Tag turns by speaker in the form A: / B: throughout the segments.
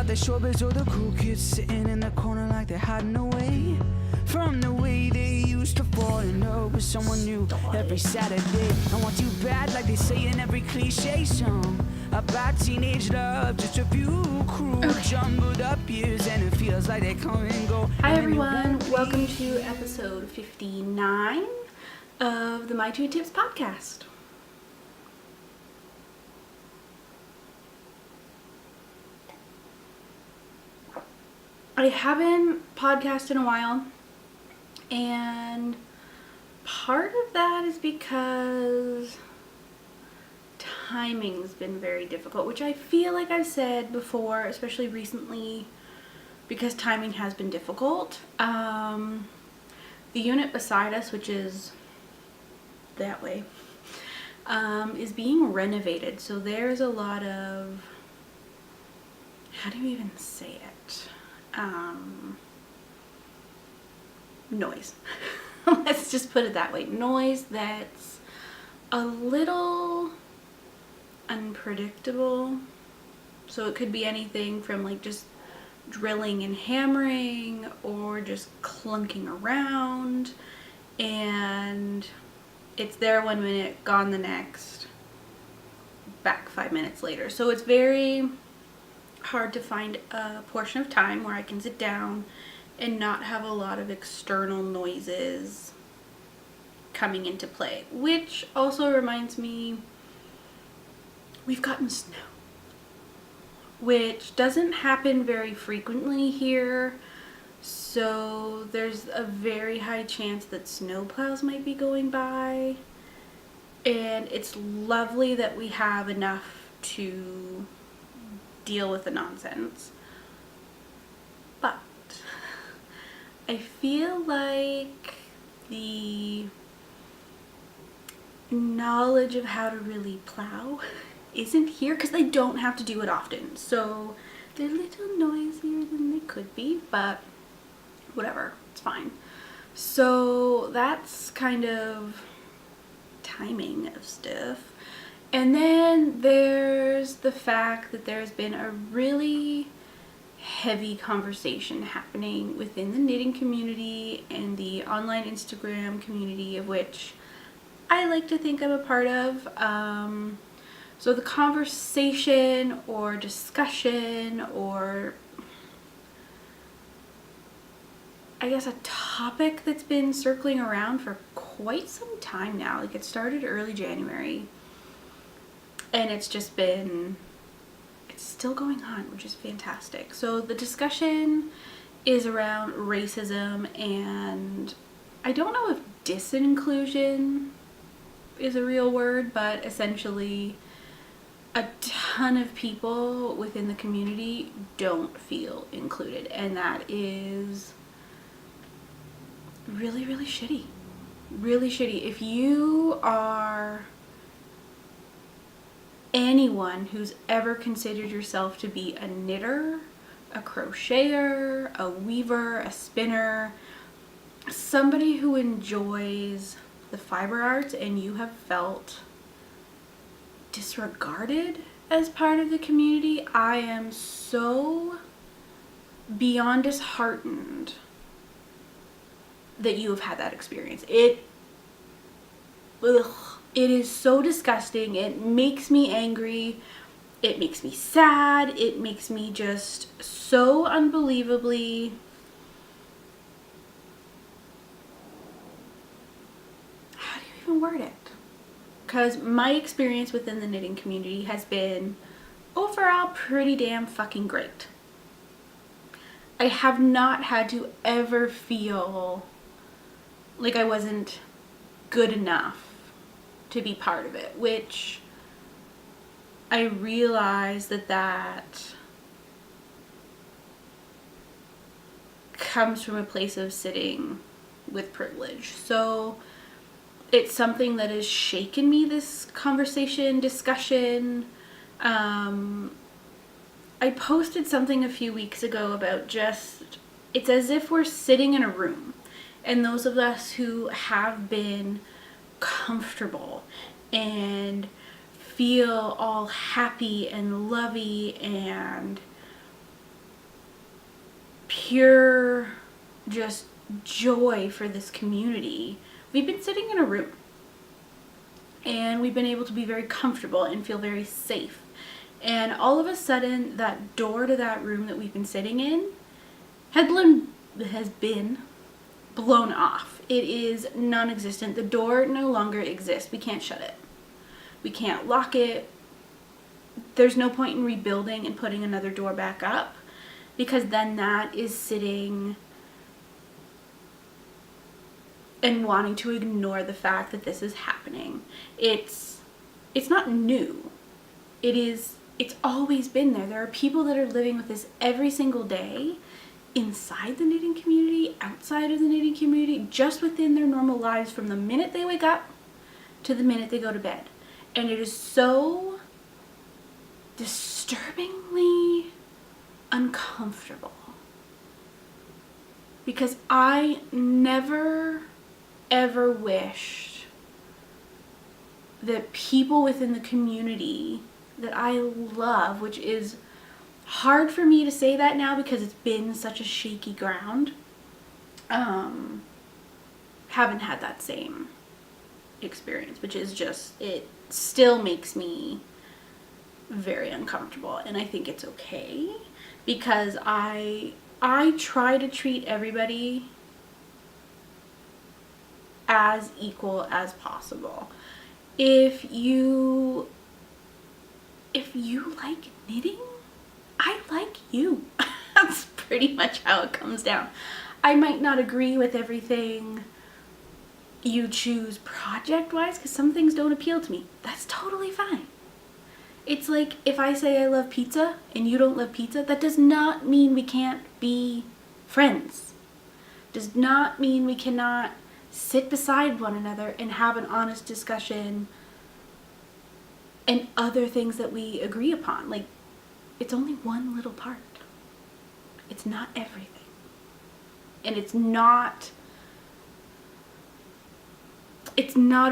A: the showbiz or the cool kids sitting in the corner like they're hiding away from the way they used to fall in love with someone new every Saturday. I want you bad like they say in every cliche song about teenage love, just a few cruel jumbled up years, and it feels like they come and go.
B: Hi everyone, welcome to episode 59 of the My Two Tips podcast. I haven't podcasted in a while, and part of that is because timing's been very difficult, which I feel like I've said before, especially recently, because timing has been difficult. The unit beside us, which is that way, is being renovated, so there's a lot of, how do you even say it? Noise. Let's just put it that way. Noise that's a little unpredictable. So it could be anything from like just drilling and hammering or just clunking around, and it's there 1 minute, gone the next, back 5 minutes later. So it's very hard to find a portion of time where I can sit down and not have a lot of external noises coming into play. Which also reminds me, we've gotten snow, which doesn't happen very frequently here, so there's a very high chance that snowplows might be going by, and it's lovely that we have enough to deal with the nonsense. But I feel like the knowledge of how to really plow isn't here because they don't have to do it often. So they're a little noisier than they could be, but whatever, it's fine. So that's kind of timing of stuff. And then there's the fact that there's been a really heavy conversation happening within the knitting community and the online Instagram community, of which I like to think I'm a part of. So the conversation or discussion, or I guess a topic that's been circling around for quite some time now. Like, it started early January. And it's just been, it's still going on, which is fantastic. So the discussion is around racism, and I don't know if disinclusion is a real word, but essentially a ton of people within the community don't feel included. And that is really, really shitty. Really shitty. If you are anyone who's ever considered yourself to be a knitter, a crocheter, a weaver, a spinner, somebody who enjoys the fiber arts, and you have felt disregarded as part of the community, I am so beyond disheartened that you have had that experience. It is so disgusting. It makes me angry. It makes me sad. It makes me just so unbelievably how do you even word it? Because my experience within the knitting community has been overall pretty damn fucking great. I have not had to ever feel like I wasn't good enough to be part of it, which I realize that comes from a place of sitting with privilege. So it's something that has shaken me, this conversation, discussion. I posted something a few weeks ago about just, it's as if we're sitting in a room, and those of us who have been comfortable and feel all happy and lovey and pure just joy for this community. We've been sitting in a room and we've been able to be very comfortable and feel very safe. And all of a sudden, that door to that room that we've been sitting in has been blown off. It is non-existent. The door no longer exists. We can't shut it. We can't lock it. There's no point in rebuilding and putting another door back up, because then that is sitting and wanting to ignore the fact that this is happening. It's not new. It's always been there. There are people that are living with this every single day, inside the knitting community, outside of the knitting community, just within their normal lives, from the minute they wake up to the minute they go to bed. And it is so disturbingly uncomfortable, because I never ever wished that people within the community that I love, which is hard for me to say that now because it's been such a shaky ground, haven't had that same experience, which is just, it still makes me very uncomfortable. And I think it's okay, because I try to treat everybody as equal as possible. If you like knitting, I like you. That's pretty much how it comes down. I might not agree with everything you choose project-wise, because some things don't appeal to me. That's totally fine. It's like if I say I love pizza and you don't love pizza, that does not mean we can't be friends. Does not mean we cannot sit beside one another and have an honest discussion and other things that we agree upon. Like, it's only one little part. It's not everything. And it's not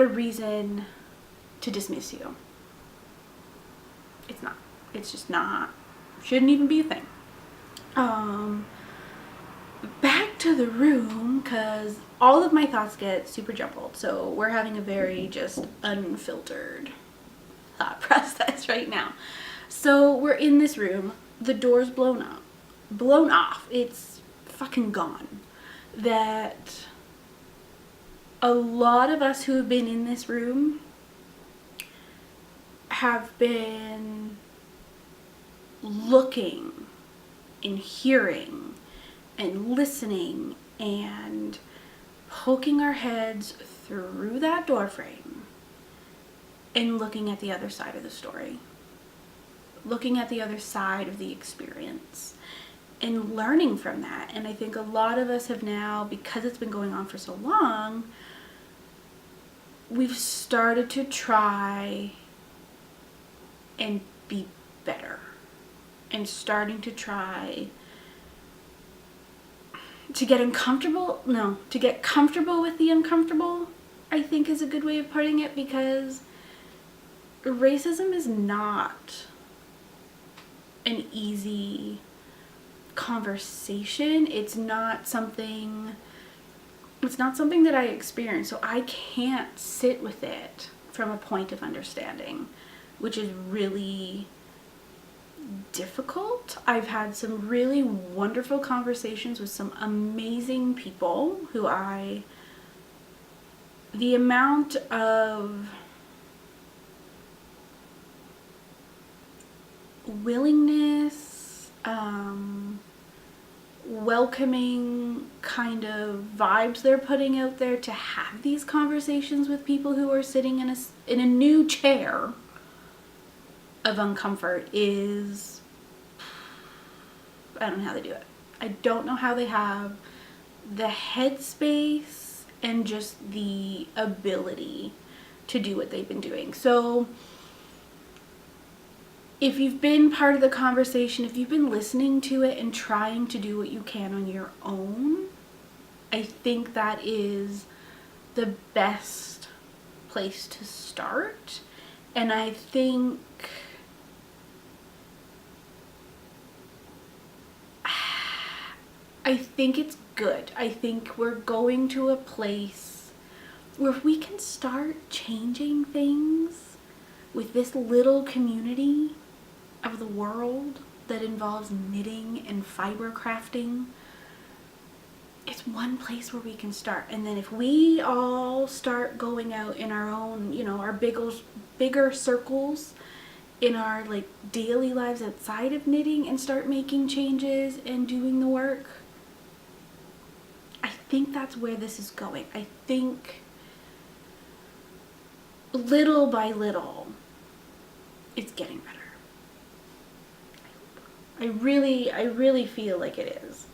B: a reason to dismiss you. It's not. It's just not. Shouldn't even be a thing. Back to the room, because all of my thoughts get super jumbled. So we're having a very just unfiltered thought process right now. So we're in this room. The door's blown off. It's fucking gone. That a lot of us who have been in this room have been looking and hearing and listening and poking our heads through that door frame and looking at the other side of the story, looking at the other side of the experience and learning from that. And I think a lot of us have now, because it's been going on for so long, we've started to try and be better, and starting to try to get comfortable with the uncomfortable, I think is a good way of putting it, because racism is not an easy conversation. It's not something that I experience, so I can't sit with it from a point of understanding, which is really difficult. I've had some really wonderful conversations with some amazing people who the amount of willingness, welcoming kind of vibes they're putting out there to have these conversations with people who are sitting in a new chair of uncomfort is, I don't know how they do it. I don't know how they have the headspace and just the ability to do what they've been doing. So if you've been part of the conversation, if you've been listening to it and trying to do what you can on your own, I think that is the best place to start. And I think I think it's good. I think we're going to a place where we can start changing things with this little community of the world that involves knitting and fiber crafting. It's one place where we can start. And then if we all start going out in our own, you know, our bigger circles in our like daily lives outside of knitting and start making changes and doing the work, I think that's where this is going. I think little by little it's getting better. I really feel like it is.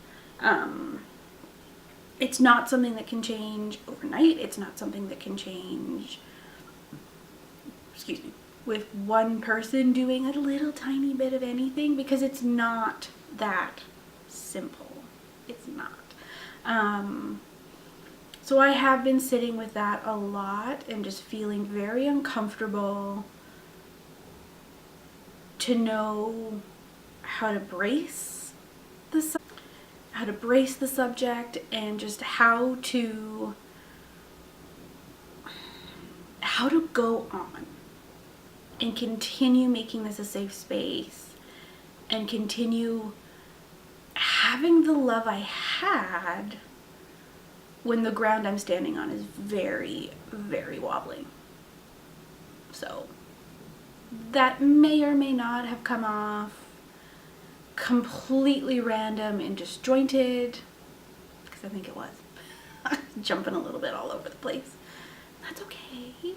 B: It's not something that can change overnight. It's not something that can change, excuse me, with one person doing a little tiny bit of anything, because it's not that simple. It's not. So I have been sitting with that a lot and just feeling very uncomfortable to know how to brace the subject and just how to go on and continue making this a safe space and continue having the love I had when the ground I'm standing on is very, very wobbly. So that may or may not have come off completely random and disjointed, because I think it was. Jumping a little bit all over the place. That's okay.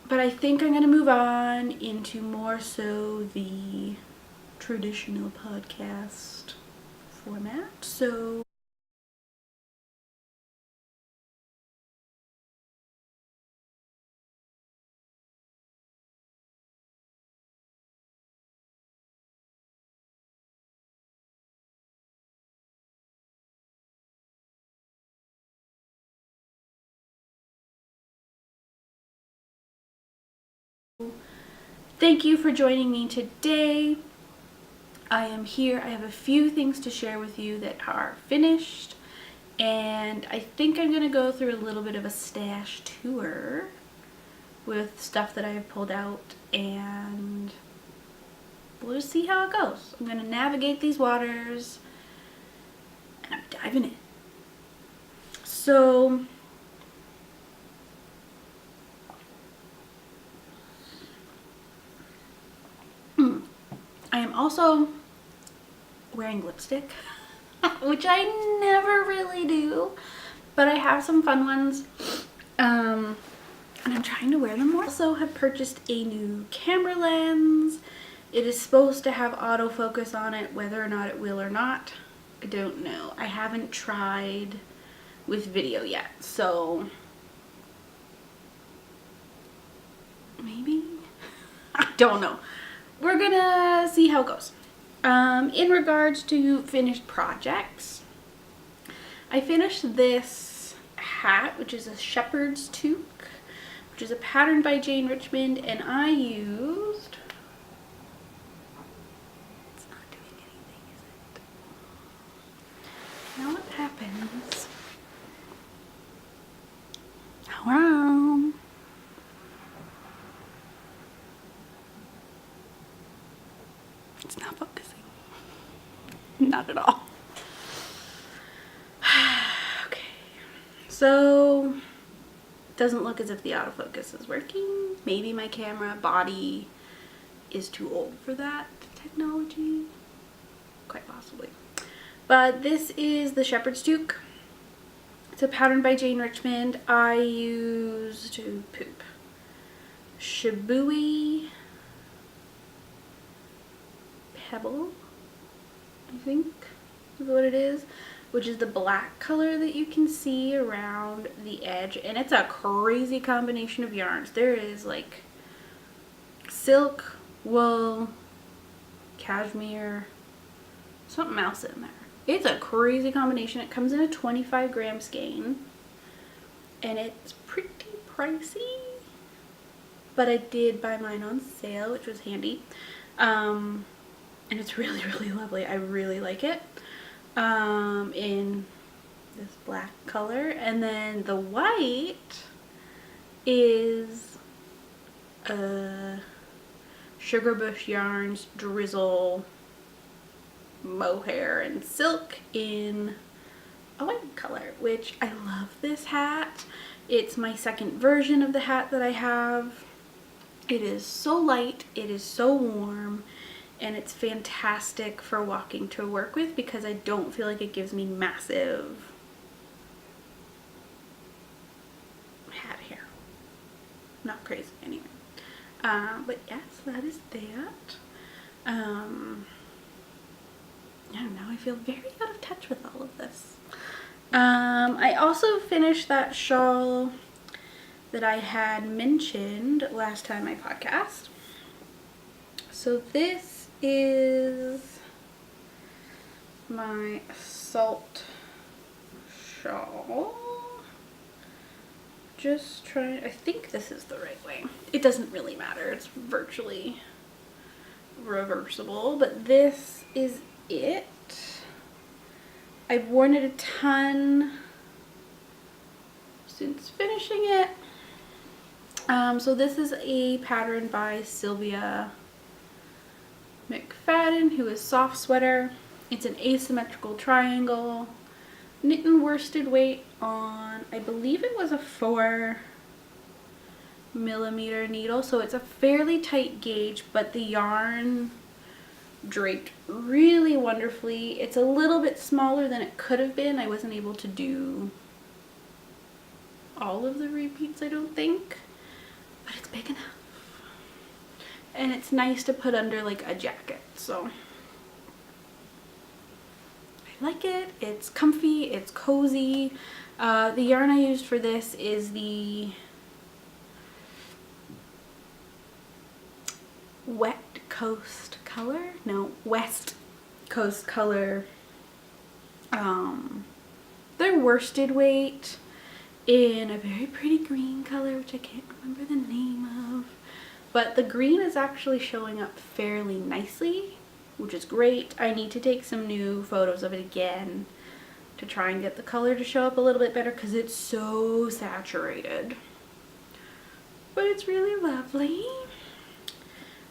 B: But I think I'm going to move on into more so the traditional podcast format. So thank you for joining me today. I am here. I have a few things to share with you that are finished, and I think I'm going to go through a little bit of a stash tour with stuff that I have pulled out, and we'll just see how it goes. I'm going to navigate these waters, and I'm diving in. So I am also wearing lipstick, which I never really do, but I have some fun ones, and I'm trying to wear them more. I also have purchased a new camera lens. It is supposed to have autofocus on it. Whether or not it will or not, I don't know. I haven't tried with video yet, so maybe? I don't know. We're gonna see how it goes. In regards to finished projects, I finished this hat, which is a shepherd's toque, which is a pattern by Jane Richmond, and I used, it's not doing anything, is it? You know what happens? Wow. It's not focusing. Not at all. Okay. So, doesn't look as if the autofocus is working. Maybe my camera body is too old for that technology. Quite possibly. But this is the shepherd's toque. It's a pattern by Jane Richmond. I used Shibui Pebble, I think is what it is, which is the black color that you can see around the edge, and it's a crazy combination of yarns. There is like silk, wool, cashmere, something else in there. It's a crazy combination. It comes in a 25-gram skein, and it's pretty pricey, but I did buy mine on sale, which was handy. and it's really, really lovely. I really like it. In this black color, and then the white is Sugar Bush Yarns Drizzle Mohair and Silk in a white color, which I love this hat. It's my second version of the hat that I have. It is so light, it is so warm, and it's fantastic for walking to work with because I don't feel like it gives me massive hat hair. Not crazy anyway. But yes, that is that. Yeah, now I feel very out of touch with all of this. I also finished that shawl that I had mentioned last time I podcast. So this is my Salt shawl. Just trying, I think this is the right way. It doesn't really matter, it's virtually reversible, but this is it. I've worn it a ton since finishing it. So this is a pattern by Sylvia McFadden, who is Soft Sweater. It's an asymmetrical triangle, knit and worsted weight on, I believe it was a 4mm needle, so it's a fairly tight gauge, but the yarn draped really wonderfully. It's a little bit smaller than it could have been. I wasn't able to do all of the repeats, I don't think, but it's big enough. And it's nice to put under like a jacket, so I like it. It's comfy, it's cozy. The yarn I used for this is the West Coast Color. They're worsted weight in a very pretty green color, which I can't remember the name of. But the green is actually showing up fairly nicely, which is great. I need to take some new photos of it again to try and get the color to show up a little bit better because it's so saturated. But it's really lovely.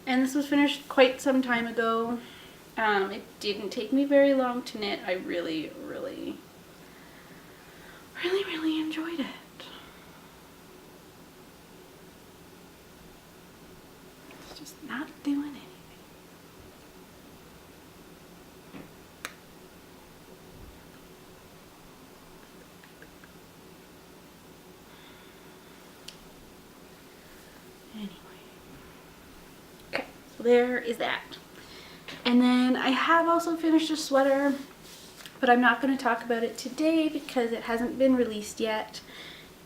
B: And this was finished quite some time ago. It didn't take me very long to knit. I really enjoyed it. It's just not doing anything. Anyway. Okay, so there is that. And then I have also finished a sweater, but I'm not going to talk about it today because it hasn't been released yet,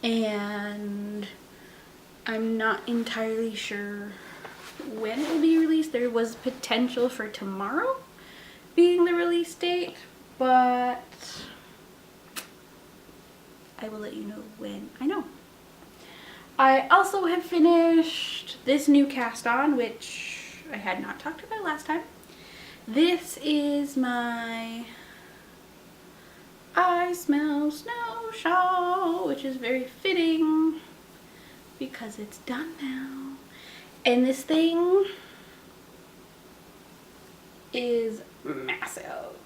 B: and I'm not entirely sure when it will be released. There was potential for tomorrow being the release date, but I will let you know when I know. I also have finished this new cast on, which I had not talked about last time. This is my I Smell Snow shawl, which is very fitting because it's done now. And this thing is massive.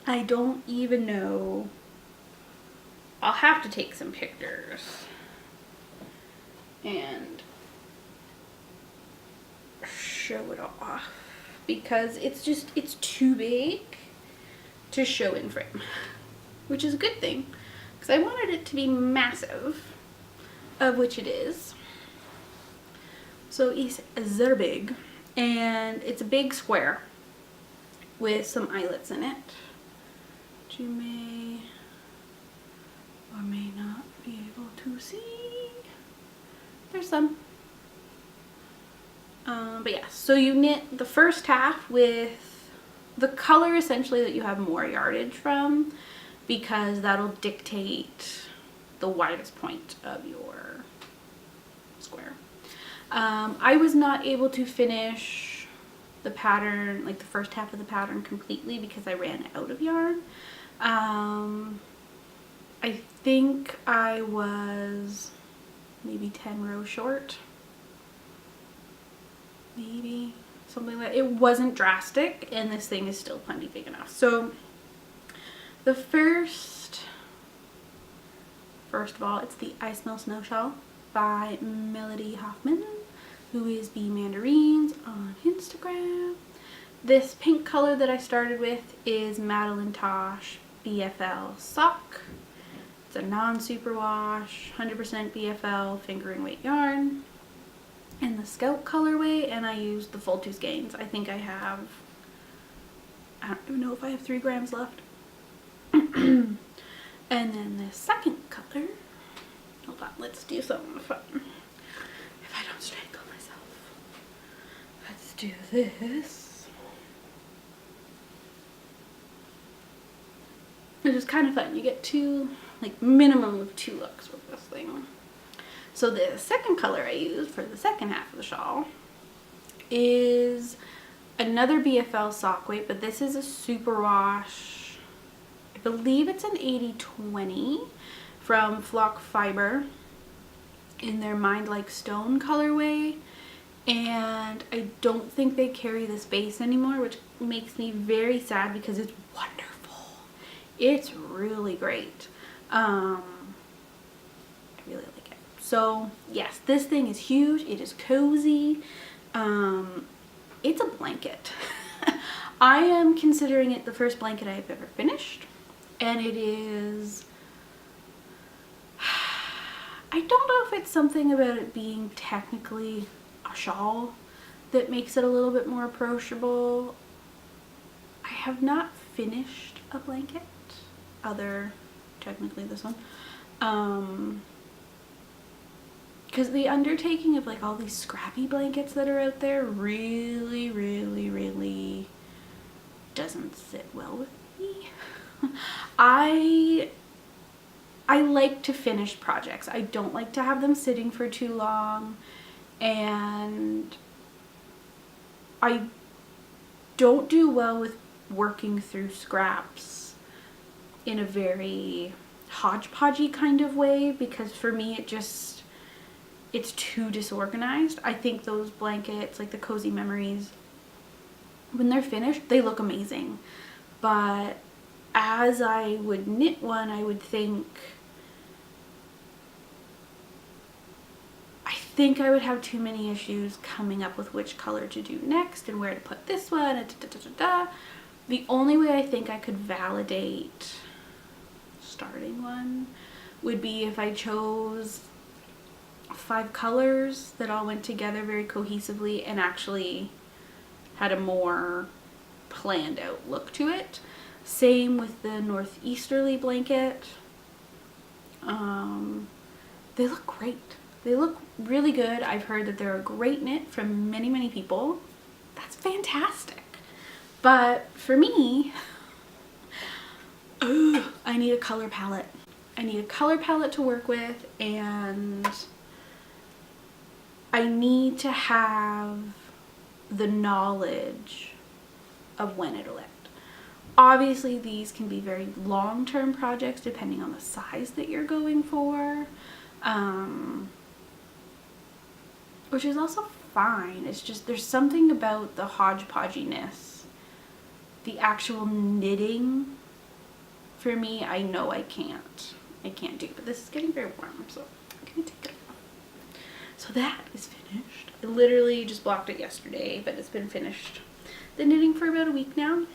B: I don't even know. I'll have to take some pictures and show it off because it's too big to show in frame, which is a good thing because I wanted it to be massive, of which it is. So it's very big, and it's a big square with some eyelets in it, which you may or may not be able to see. There's some. But yeah, so you knit the first half with the color essentially that you have more yardage from, because that'll dictate the widest point of your square. I was not able to finish the pattern, like the first half of the pattern completely because I ran out of yarn. I think I was maybe 10 rows short. Maybe something like that. It wasn't drastic, and this thing is still plenty big enough. So the first of all, it's the I Smell Snow Shawl by Melody Hoffman, who is Bee Mandarins on Instagram. This pink color that I started with is Madeline Tosh BFL Sock. It's a non-superwash, 100% BFL finger and weight yarn. In the Scout colorway, and I used the Full 2 skeins. I think I don't even know if I have 3 grams left. And then the second color, hold on, let's do something fun. If I don't strangle myself, let's do this. Which is kind of fun. You get minimum of 2 looks with this thing. So the second color I used for the second half of the shawl is another BFL sock weight, but this is a superwash. I believe it's an 80/20 from Flock Fiber in their Mind Like Stone colorway. And I don't think they carry this base anymore, which makes me very sad because it's wonderful. It's really great. I really like it. So yes, this thing is huge. It is cozy. It's a blanket. I am considering it the first blanket I've ever finished, and it is, I don't know if it's something about it being technically a shawl that makes it a little bit more approachable. I have not finished a blanket technically this one, because the undertaking of like all these scrappy blankets that are out there really doesn't sit well with me. I like to finish projects. I don't like to have them sitting for too long, and I don't do well with working through scraps in a very hodgepodgey kind of way, because for me it's too disorganized. I think those blankets, like the Cozy Memories, when they're finished, they look amazing. But as I would knit one, I would think, I would have too many issues coming up with which color to do next and where to put this one, and The only way I think I could validate starting one would be if I chose 5 colors that all went together very cohesively and actually had a more planned out look to it. Same with the Northeasterly blanket. They look great. They look really good. I've heard that they're a great knit from many people. That's fantastic. But for me, I need a color palette. I need a color palette to work with, and I need to have the knowledge of when it'll end. Obviously, these can be very long-term projects depending on the size that you're going for, which is also fine. It's just there's something about the hodgepodginess, the actual knitting. For me, I know I can't do, but this is getting very warm, so I'm gonna take it off. So that is finished. I literally just blocked it yesterday, but it's been finished. The knitting for about a week now.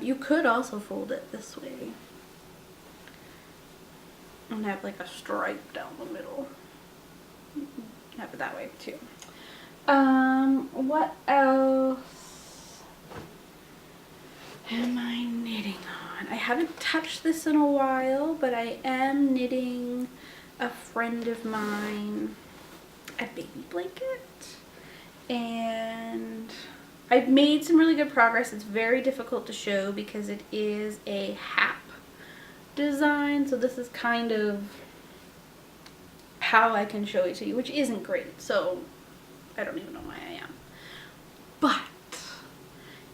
B: You could also fold it this way and have like a stripe down the middle. Have it that way too. What else am I knitting on? I haven't touched this in a while, but I am knitting a friend of mine a baby blanket, and I've made some really good progress. It's very difficult to show because it is a hap design, so this is kind of how I can show it to you, which isn't great, so I don't even know why I am. But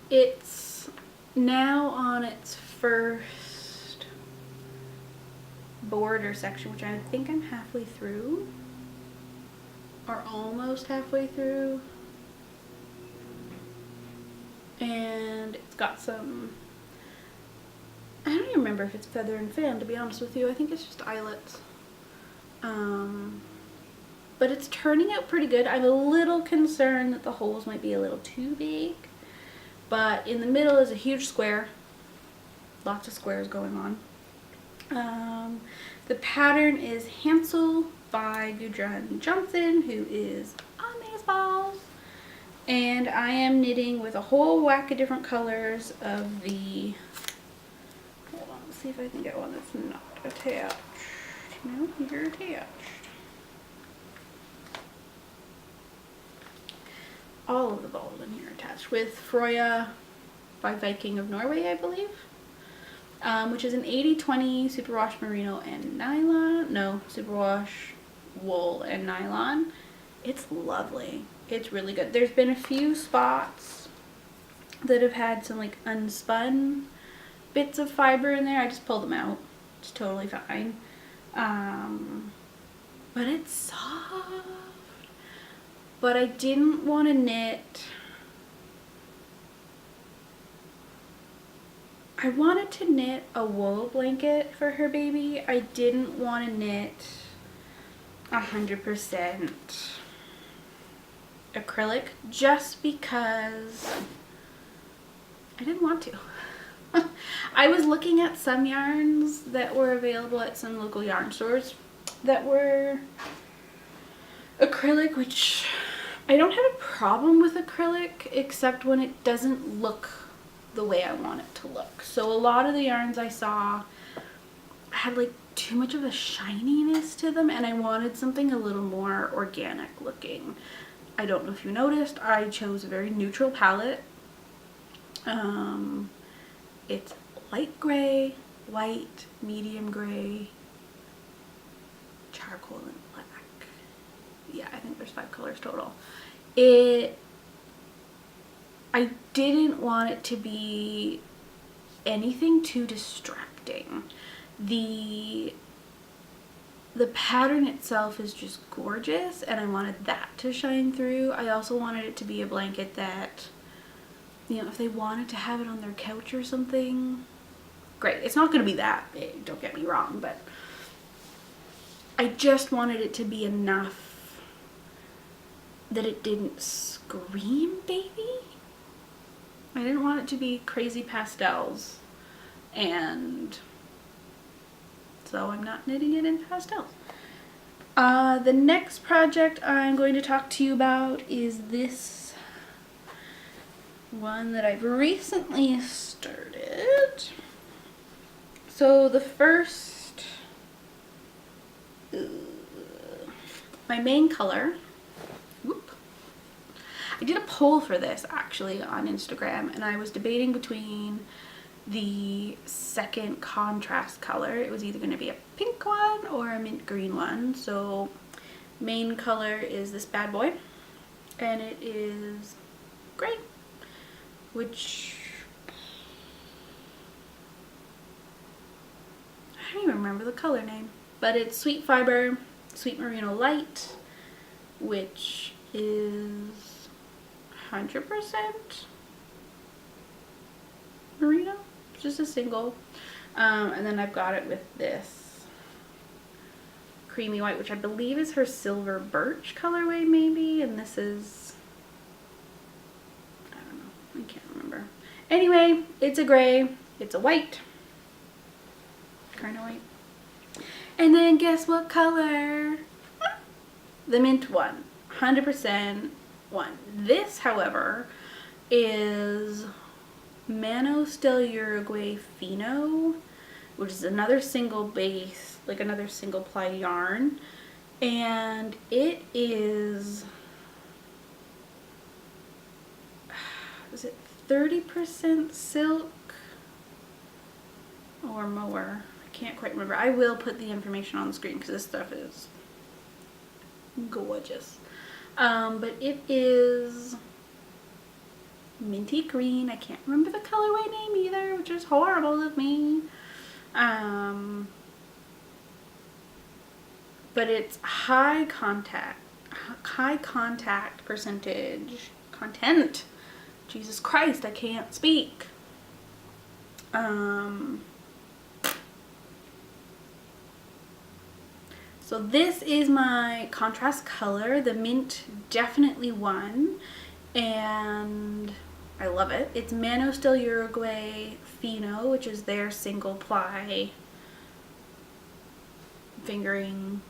B: It's now on its first border section, which I think I'm halfway through, or almost halfway through. And it's got some, I don't even remember if it's feather and fan, to be honest with you. I think it's just eyelets. But it's turning out pretty good. I'm a little concerned that the holes might be a little too big. But in the middle is a huge square. Lots of squares going on. The pattern is Hansel by Gudrun Johnson, who is amazeballs. And I am knitting with a whole whack of different colors of the, hold on, let's see if I can get one that's not attached. No, you're attached. All of the balls in here attached with Froya by Viking of Norway, I believe, which is an 80-20 superwash merino and nylon. No, superwash wool and nylon. It's lovely. It's really good. There's been a few spots that have had some like unspun bits of fiber in there. I just pulled them out. It's totally fine. But it's soft. But I didn't want to knit. I wanted to knit a wool blanket for her baby. I didn't want to knit 100% acrylic just because I didn't want to. I was looking at some yarns that were available at some local yarn stores that were acrylic, which I don't have a problem with acrylic except when it doesn't look the way I want it to look. So a lot of the yarns I saw had like too much of a shininess to them, and I wanted something a little more organic looking. I don't know if you noticed, I chose a very neutral palette. It's light gray, white, medium gray, charcoal, and black. Yeah, I think there's 5 colors total. I didn't want it to be anything too distracting. The pattern itself is just gorgeous, and I wanted that to shine through. I also wanted it to be a blanket that, you know, if they wanted to have it on their couch or something, great. It's not going to be that big, don't get me wrong, but I just wanted it to be enough that it didn't scream baby. I didn't want it to be crazy pastels, and so I'm not knitting it in pastels. The next project I'm going to talk to you about is this one that I've recently started. So the first, my main color, I did a poll for this actually on Instagram, and I was debating between the second contrast color. It was either going to be a pink one or a mint green one. So main color is this bad boy, and it is gray, which I don't even remember the color name, but it's Sweet Fiber, Sweet Merino Light, which is 100% merino, just a single. And then I've got it with this creamy white, which I believe is her Silver Birch colorway maybe, and this is, I don't know, I can't remember. Anyway, it's a gray, it's a white, kind of white. And then guess what color? The mint one, 100% one. This, however, is Manos del Uruguay Fino, which is another single base, like another single ply yarn, and it is it 30% silk or more? I can't quite remember. I will put the information on the screen because this stuff is gorgeous. But it is minty green. I can't remember the colorway name either, which is horrible of me. But it's high contact percentage content. Jesus Christ, I can't speak. So this is my contrast color. The mint definitely won, and I love it. It's Manostil Uruguay Fino, which is their single ply fingering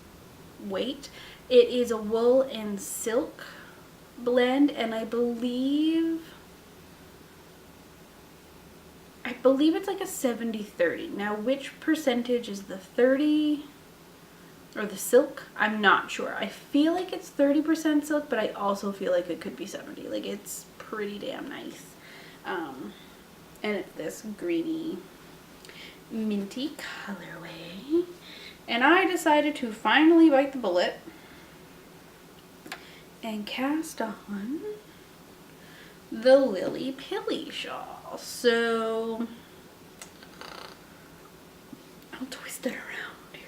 B: weight. It is a wool and silk blend, and I believe it's like a 70-30. Now, which percentage is the 30 or the silk? I'm not sure. I feel like it's 30% silk, but I also feel like it could be 70. Like, it's pretty damn nice. And it's this greeny minty colorway. And I decided to finally bite the bullet and cast on the Lily Pilly shawl. So I'll twist it around here.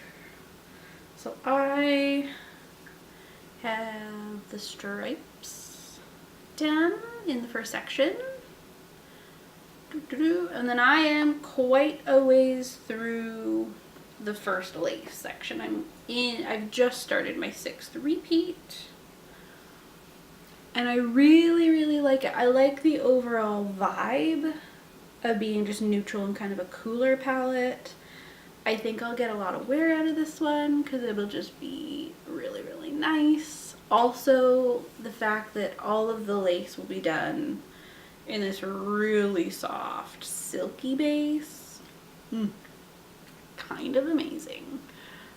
B: So I have the stripes done in the first section. And then I am quite a ways through the first lace section. I've just started my 6th repeat. And I really, really like it. I like the overall vibe of being just neutral and kind of a cooler palette. I think I'll get a lot of wear out of this one because it will just be really, really nice. Also, the fact that all of the lace will be done in this really soft, silky base. Kind of amazing.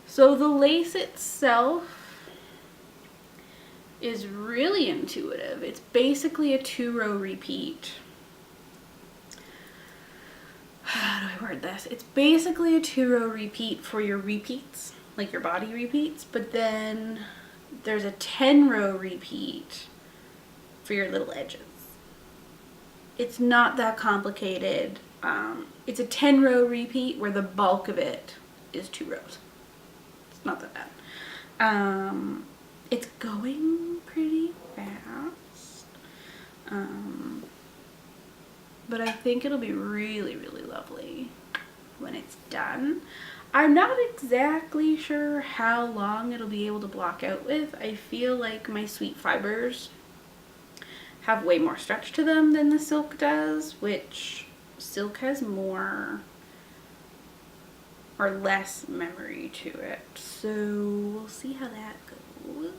B: So the lace itself is really intuitive. It's basically a 2-row repeat. How do I word this? It's basically a 2-row repeat for your repeats, like your body repeats, but then there's a 10-row repeat for your little edges. It's not that complicated. It's a 10-row repeat where the bulk of it is 2 rows. It's not that bad. It's going pretty fast. But I think it'll be really, really lovely when it's done. I'm not exactly sure how long it'll be able to block out with. I feel like my sweet fibers have way more stretch to them than the silk does, which silk has more or less memory to it. So we'll see how that goes.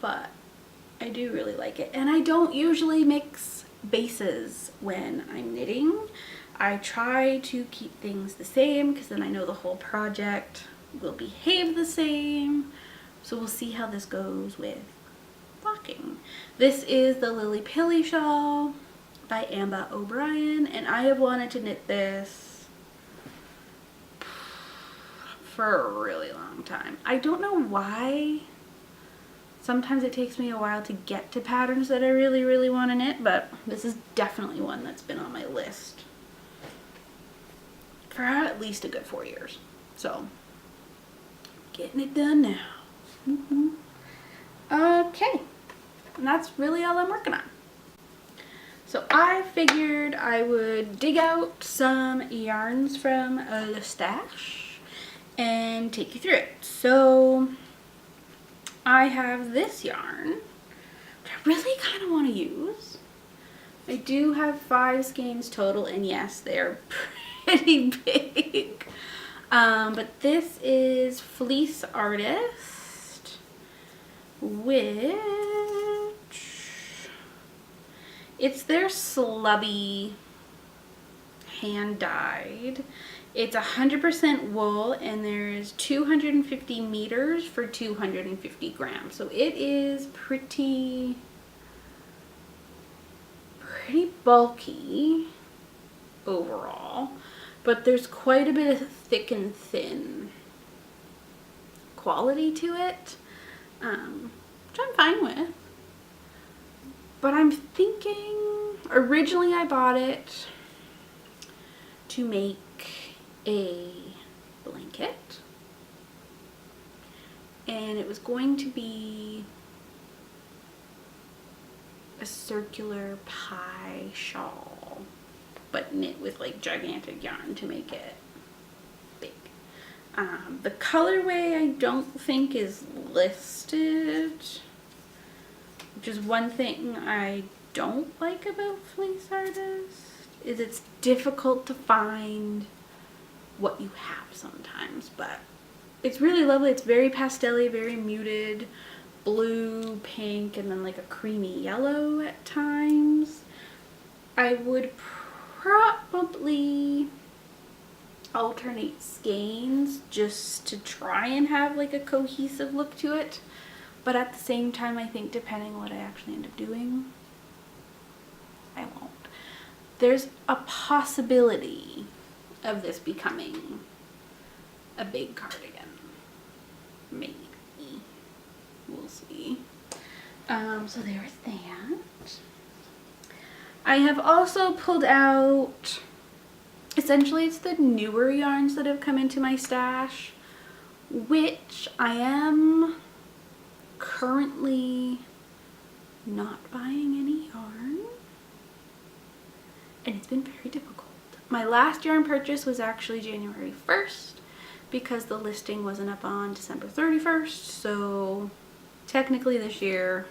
B: But I do really like it. And I don't usually mix bases when I'm knitting. I try to keep things the same because then I know the whole project will behave the same. So we'll see how this goes with blocking. This is the Lily Pilly shawl by Amba O'Brien, and I have wanted to knit this for a really long time. I don't know why. Sometimes it takes me a while to get to patterns that I really, really want to knit, but this is definitely one that's been on my list for at least a good 4 years. So, getting it done now. Okay, and that's really all I'm working on. So I figured I would dig out some yarns from the stash and take you through it. So I have this yarn, which I really kind of want to use. I do have 5 skeins total, and yes, they're pretty big. But this is Fleece Artist, which it's their Slubby hand dyed. It's 100% wool, and there's 250 meters for 250 grams. So it is pretty bulky overall, but there's quite a bit of thick and thin quality to it, which I'm fine with. But I'm thinking Originally I bought it to make a blanket, and it was going to be a circular pie shawl, but knit with like gigantic yarn to make it big. The colorway I don't think is listed, which is one thing I don't like about Fleece Artist, is it's difficult to find what you have sometimes, but it's really lovely. It's very pastel-y, very muted blue, pink, and then like a creamy yellow at times. I would probably alternate skeins just to try and have like a cohesive look to it, but at the same time I think depending on what I actually end up doing, I won't. There's a possibility of this becoming a big cardigan. Maybe. We'll see. So there's that. I have also pulled out, essentially it's the newer yarns that have come into my stash, which I am currently not buying any yarn. And it's been very difficult. My last yarn purchase was actually January 1st because the listing wasn't up on December 31st. So technically this year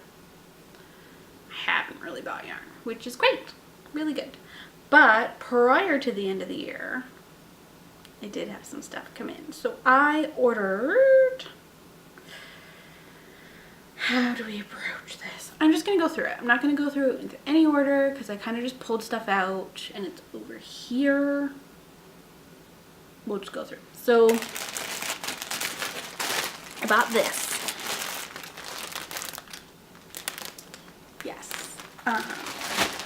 B: I haven't really bought yarn, which is great, really good. But prior to the end of the year, I did have some stuff come in. So I ordered, how do we approach this? I'm just gonna go through it. I'm not gonna go through it in any order because I kind of just pulled stuff out and it's over here. We'll just go through. So I bought this. Yes.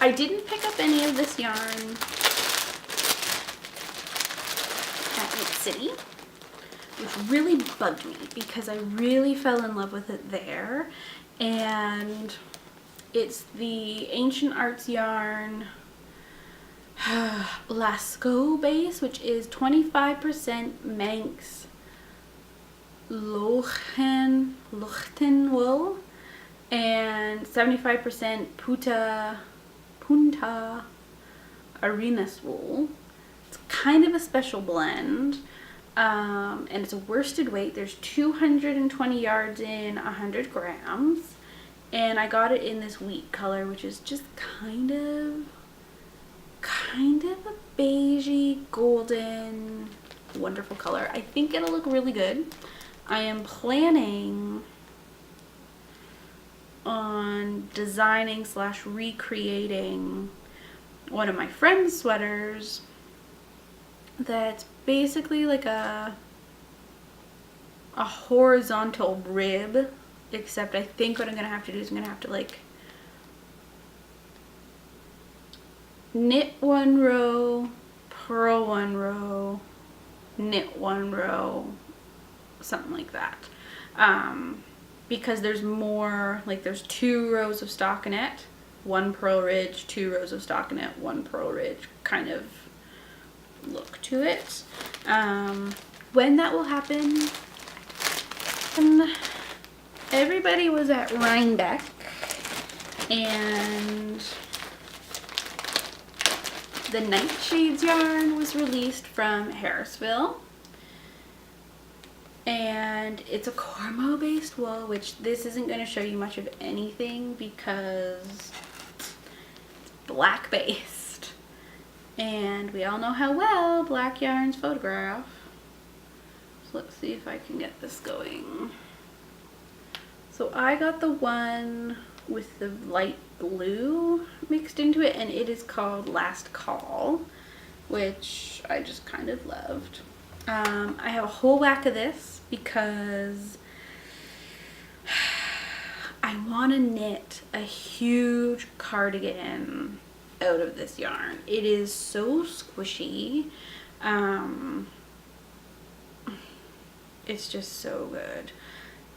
B: I didn't pick up any of this yarn at Knit City, which really bugged me because I really fell in love with it there. And it's the Ancient Arts yarn Lascaux base, which is 25% Manx Lochten wool and 75% Punta Arenas wool. It's kind of a special blend. And it's a worsted weight. There's 220 yards in 100 grams, and I got it in this wheat color, which is just kind of a beigey golden wonderful color. I think it'll look really good. I am planning on designing / recreating one of my friend's sweaters that's basically like a horizontal rib, except I think what I'm gonna have to do is I'm gonna have to like knit one row, purl one row, knit one row, something like that, because there's more, like there's 2 rows of stockinette, 1 purl ridge, 2 rows of stockinette, 1 purl ridge kind of look to it. When that will happen, and everybody was at Rhinebeck, and the Nightshades yarn was released from Harrisville, and it's a Cormo based wool, which this isn't going to show you much of anything because it's black based, and we all know how well black yarns photograph. So let's see if I can get this going. So I got the one with the light blue mixed into it, and it is called Last Call, which I just kind of loved. I have a whole whack of this because I want to knit a huge cardigan out of this yarn. It is so squishy. It's just so good.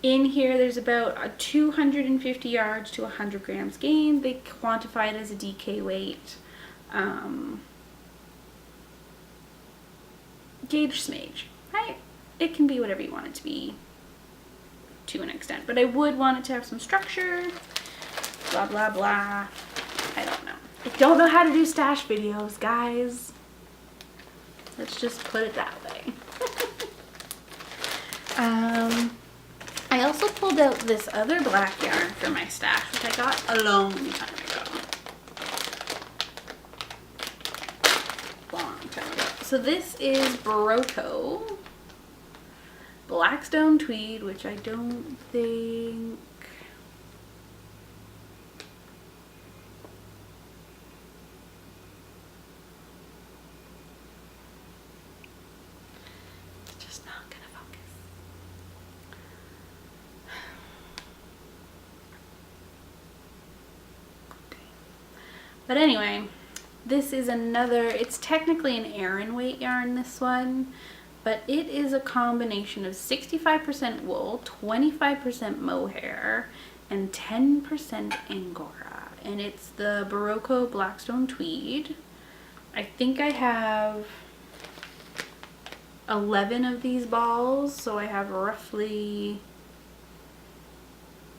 B: In here, there's about a 250 yards to 100 grams gain. They quantify it as a DK weight. Gauge smage, right? It can be whatever you want it to be to an extent, but I would want it to have some structure, blah, blah, blah. I don't know. I don't know how to do stash videos, guys. Let's just put it that way. I also pulled out this other black yarn for my stash, which I got a long time ago. So this is Berroco Blackstone Tweed, which I don't think... It's just not gonna focus. Okay. But anyway, this is another, it's technically an Aran weight yarn, this one, but it is a combination of 65% wool, 25% mohair, and 10% Angora. And it's the Berroco Blackstone Tweed. I think I have 11 of these balls, so I have roughly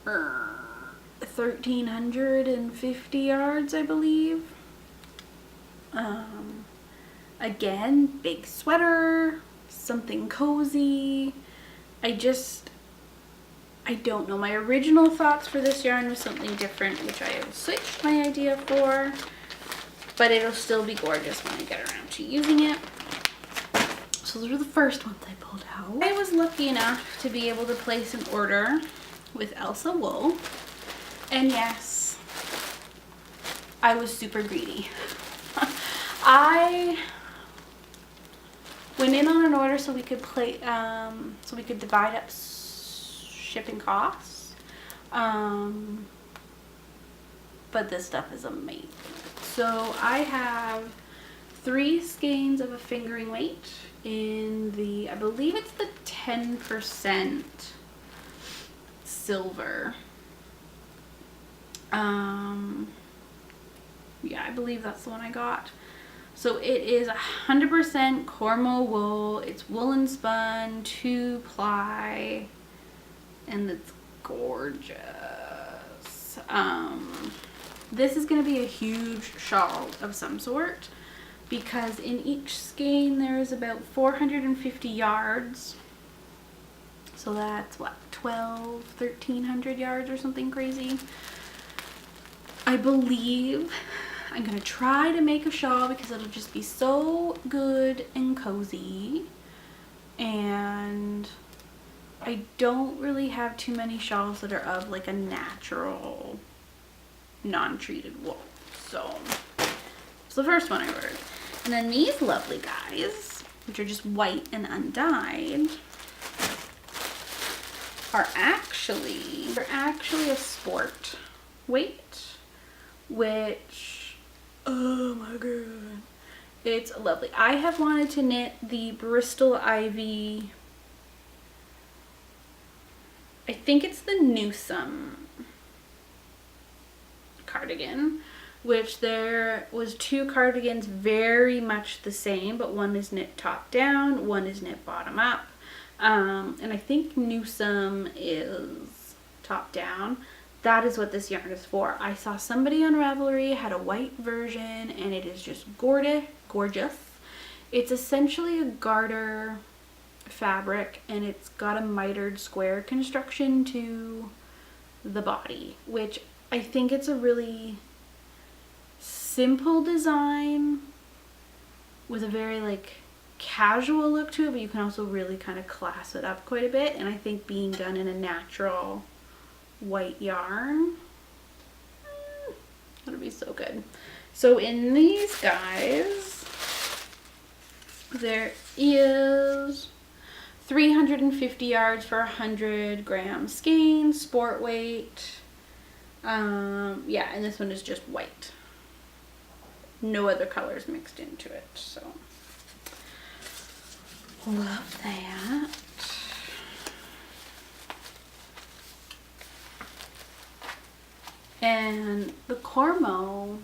B: 1,350 yards, I believe. Again, big sweater, something cozy. I don't know. My original thoughts for this yarn was something different, which I have switched my idea for, but it'll still be gorgeous when I get around to using it. So those were the first ones I pulled out. I was lucky enough to be able to place an order with Elsa Wool, and yes, I was super greedy. I went in on an order so we could divide up shipping costs. But this stuff is amazing. So I have 3 skeins of a fingering weight in the, I believe it's the 10% silver. Yeah, I believe that's the one I got. So it is 100% Cormo wool. It's woolen spun, 2-ply, and it's gorgeous. This is going to be a huge shawl of some sort, because in each skein there is about 450 yards. So that's what, 1,300 yards or something crazy. I believe I'm gonna try to make a shawl because it'll just be so good and cozy, and I don't really have too many shawls that are of like a natural non-treated wool. So it's the first one I ordered. And then these lovely guys, which are just white and undyed, are actually a sport weight, which, oh my god, it's lovely. I have wanted to knit the Bristol Ivy, I think it's the Newsome cardigan, which there was 2 cardigans very much the same, but one is knit top down, one is knit bottom up. And I think Newsome is top down. That is what this yarn is for. I saw somebody on Ravelry had a white version, and it is just gorgeous. It's essentially a garter fabric, and it's got a mitered square construction to the body, which I think it's a really simple design with a very like casual look to it, but you can also really kind of class it up quite a bit. And I think being done in a natural white yarn, that'll be so good. So in these guys, there is 350 yards for 100 grams skein, sport weight. Yeah, and this one is just white. No other colors mixed into it, so love that. And the Cormo,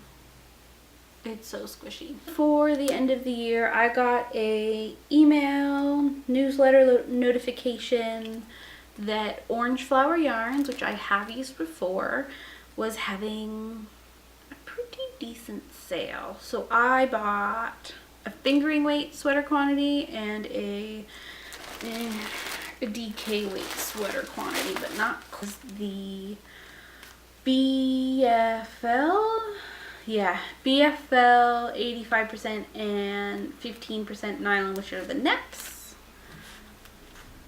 B: it's so squishy. For the end of the year, I got a email newsletter notification that Orange Flower Yarns, which I have used before, was having a pretty decent sale. So I bought a fingering weight sweater quantity and a DK weight sweater quantity, but not the BFL. Yeah, BFL 85% and 15% nylon, which are the necks.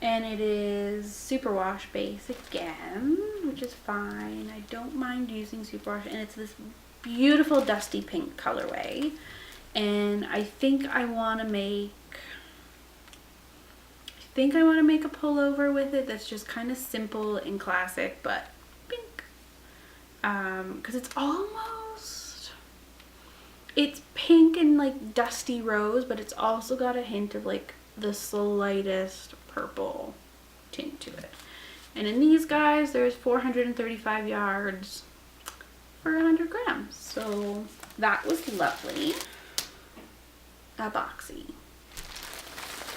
B: And it is superwash base again, which is fine. I don't mind using superwash, and it's this beautiful dusty pink colorway. And I think I want to make a pullover with it that's just kind of simple and classic, but pink. Because it's pink and like dusty rose, but it's also got a hint of like the slightest purple tint to it. And in these guys, there's 435 yards for 100 grams. So that was lovely. A boxy.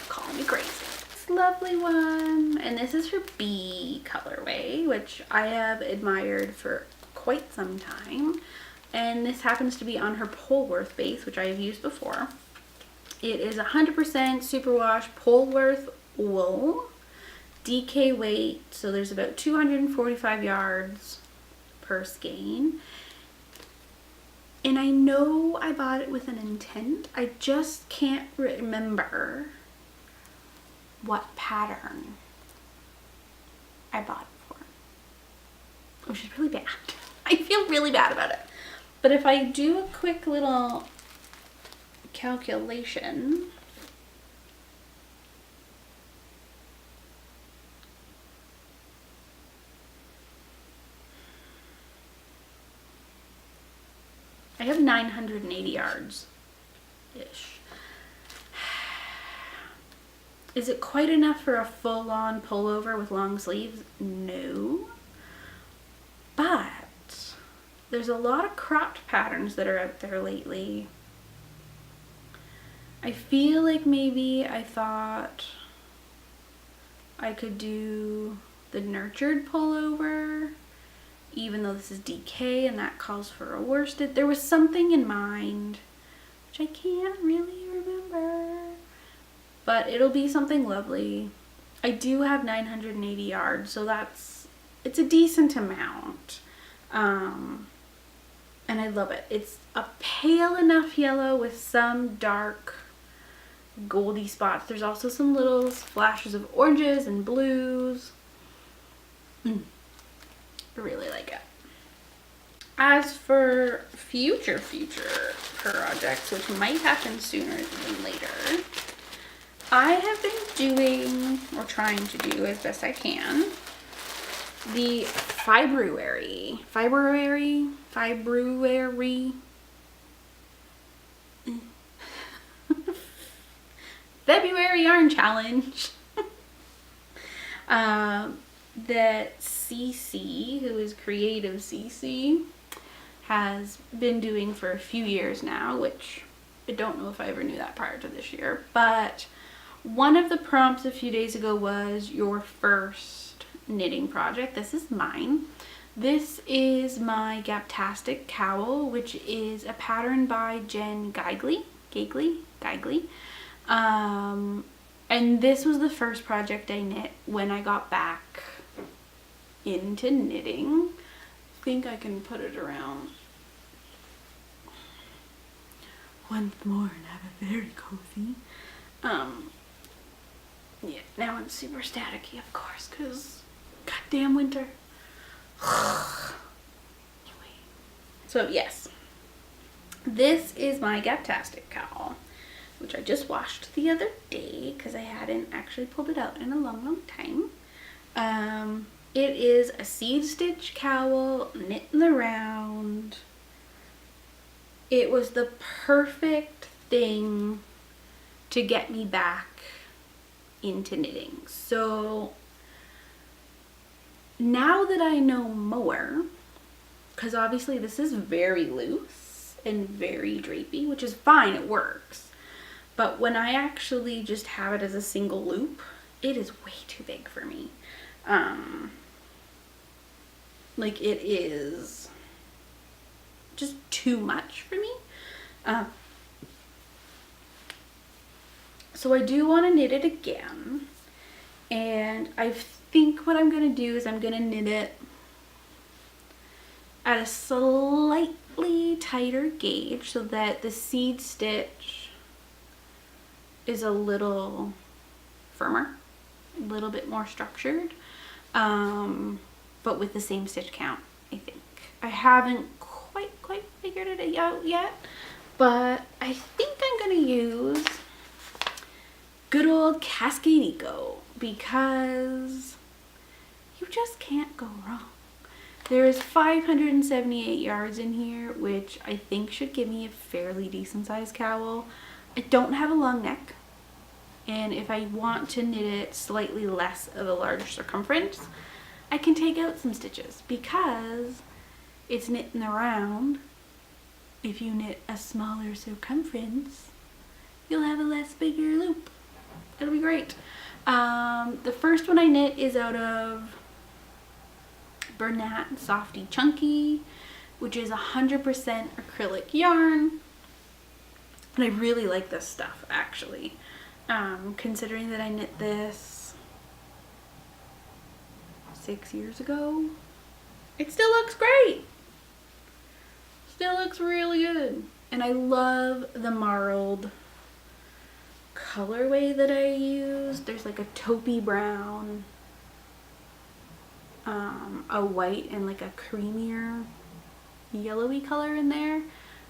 B: Call me crazy. This lovely one. And this is her B colorway, which I have admired for quite some time. And this happens to be on her Polworth base, which I have used before. It is 100% superwash Polworth wool, DK weight, so there's about 245 yards per skein. And I know I bought it with an intent. I just can't remember what pattern I bought it for, which is really bad. I feel really bad about it. But if I do a quick little calculation, I have 980 yards-ish. Is it quite enough for a full-on pullover with long sleeves? No. But there's a lot of cropped patterns that are out there lately. I feel like maybe I thought I could do the nurtured pullover, even though this is DK and that calls for a worsted. There was something in mind, which I can't really remember, but it'll be something lovely. I do have 980 yards, so it's a decent amount. And I love it. It's a pale enough yellow with some dark goldy spots. There's also some little flashes of oranges and blues. I really like it. As for future projects, which might happen sooner than later, I have been doing, or trying to do as best I can, the February yarn challenge that CC, who is Creative CC, has been doing for a few years now, which I don't know if I ever knew that prior to this year, but one of the prompts a few days ago was your first knitting project. This is mine. This is my Gaptastic cowl, which is a pattern by Jen Geigley. And this was the first project I knit when I got back into knitting. I think I can put it around once more and have it very cozy. Yeah, now I'm super staticky, of course, because goddamn winter. Anyway. So yes, this is my Gaptastic cowl, which I just washed the other day because I hadn't actually pulled it out in a long time. It is a seed stitch cowl, knit in the round. It was the perfect thing to get me back into knitting. So now that I know more, because obviously this is very loose and very drapey, which is fine, it works. But when I actually just have it as a single loop, it is way too big for me. Like it is just too much for me. So I do want to knit it again, and I think what I'm going to do is I'm going to knit it at a slightly tighter gauge so that the seed stitch is a little firmer, a little bit more structured, but with the same stitch count, I think. I haven't quite figured it out yet, but I think I'm going to use good old Cascade Eco because you just can't go wrong. There's 578 yards in here, which I think should give me a fairly decent sized cowl. I don't have a long neck, and if I want to knit it slightly less of a large circumference, I can take out some stitches because it's knitting around. If you knit a smaller circumference, you'll have a less bigger loop. It'll be great. The first one I knit is out of Bernat Softy Chunky, which is 100% acrylic yarn. And I really like this stuff, actually. Considering that I knit this 6 years ago, it still looks great. Still looks really good. And I love the marled colorway that I used. There's like a taupey brown, a white, and like a creamier yellowy color in there.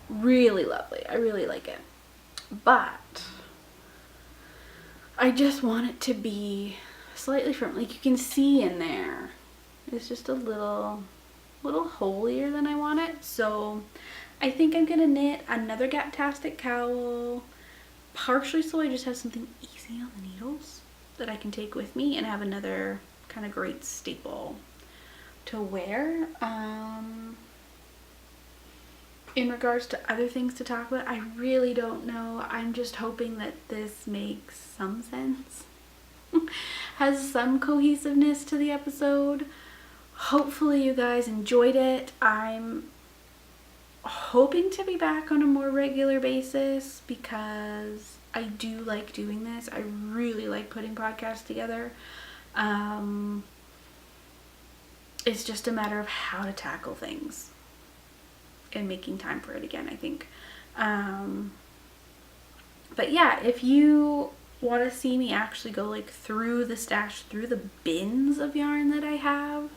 B: Really lovely. I really like it. But I just want it to be slightly firm. Like you can see in there, it's just a little holier than I want it. So I think I'm gonna knit another Gaptastic cowl, partially so I just have something easy on the needles that I can take with me and have another kind of great staple to wear. In regards to other things to talk about, I really don't know. I'm just hoping that this makes some sense, has some cohesiveness to the episode. Hopefully you guys enjoyed it. I'm hoping to be back on a more regular basis because I do like doing this. I really like putting podcasts together. It's just a matter of how to tackle things and making time for it again, I think. But yeah, if you want to see me actually go like through the stash, through the bins of yarn that I have,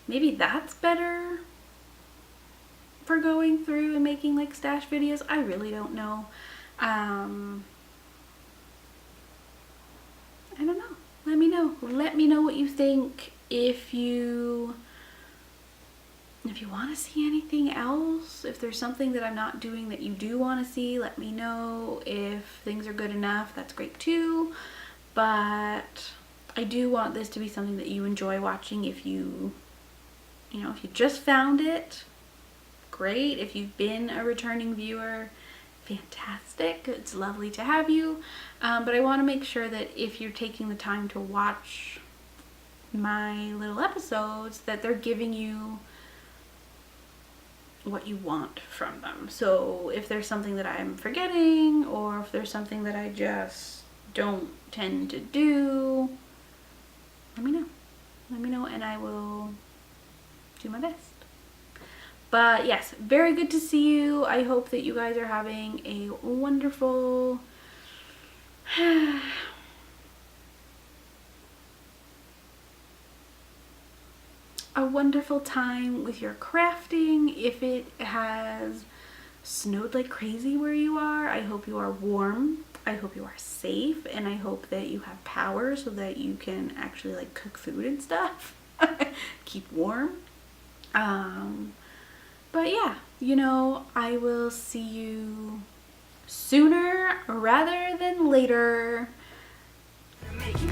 B: maybe that's better for going through and making like stash videos. I really don't know. I don't know. Let me know. Let me know what you think. If you want to see anything else, if there's something that I'm not doing that you do want to see, let me know. If things are good enough, that's great too. But I do want this to be something that you enjoy watching. If you just found it, great. If you've been a returning viewer, fantastic. It's lovely to have you. But I want to make sure that if you're taking the time to watch my little episodes, that they're giving you what you want from them. So if there's something that I'm forgetting, or if there's something that I just don't tend to do, let me know. Let me know and I will do my best. But yes, very good to see you. I hope that you guys are having a wonderful time with your crafting. If it has snowed like crazy where you are, I hope you are warm. I hope you are safe, and I hope that you have power so that you can actually like cook food and stuff. Keep warm. But yeah, I will see you sooner rather than later.
A: Making